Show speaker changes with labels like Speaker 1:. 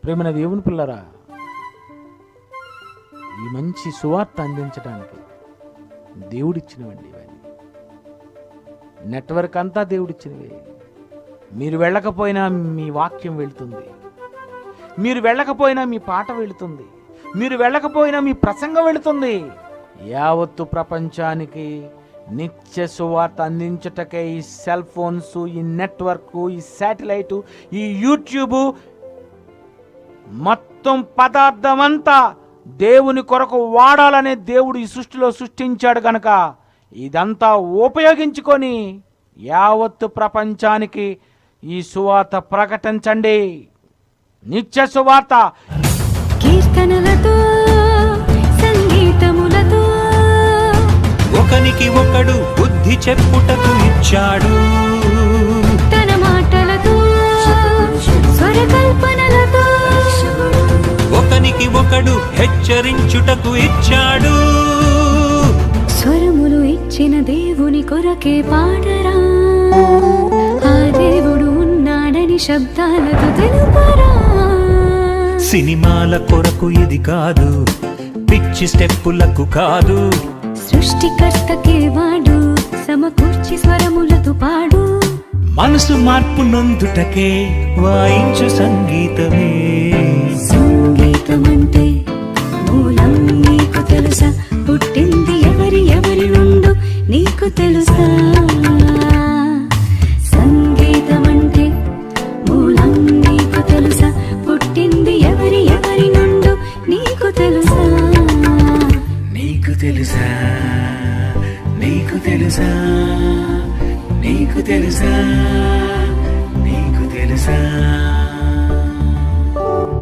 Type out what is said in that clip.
Speaker 1: ప్రేమైన దేవుని పిల్లరా, ఈ మంచి సువార్త అందించడానికి దేవుడిచ్చినవండి ఇవన్నీ. నెట్వర్క్ అంతా దేవుడిచ్చినవే. మీరు వెళ్ళకపోయినా మీ వాక్యం వెళుతుంది, మీరు వెళ్ళకపోయినా మీ పాట వెళుతుంది, మీరు వెళ్ళకపోయినా మీ ప్రసంగం వెళుతుంది. యావత్తు ప్రపంచానికి నిత్య సువార్త అందించుటకే ఈ సెల్ ఫోన్స్, ఈ నెట్వర్క్, ఈ శాటిలైటు, ఈ యూట్యూబ్, మొత్తం పదార్థం అంతా దేవుని కొరకు వాడాలనే దేవుడు ఈ సృష్టిలో సృష్టించాడు కనుక ఇదంతా ఉపయోగించుకొని యావత్తు ప్రపంచానికి ఈ సువార్త ప్రకటించండి. నిత్య సువార్త
Speaker 2: కీర్తనలతో, సంగీతములతో
Speaker 3: ఒకనికి ఒకడు బుద్ధి చెప్పుటకు ఇచ్చాడు.
Speaker 2: తన మాటలతో, స్వరకల్పనలతో
Speaker 3: ఒకనికి ఒకడు హెచ్చరించుటకు ఇచ్చాడు.
Speaker 2: స్వరములు ఇచ్చిన దేవుని కొరకే పాడరా, ఆ దేవుడు ఉన్నాడని శబ్దాలతో తెలుపరా.
Speaker 3: సినిమాల కొరకు ఇది కాదు, పిచ్చి స్టెప్పులకు కాదు.
Speaker 2: సృష్టికర్తకే వాడు సమకూర్చి స్వరములతో పాడు.
Speaker 3: మనసు మార్పు నొందుటకే వాయించు సంగీతమే.
Speaker 2: సంగీతమంటే మూలం నీకు తెలుసా? పుట్టింది ఎవరి నుండు నీకు తెలుసా?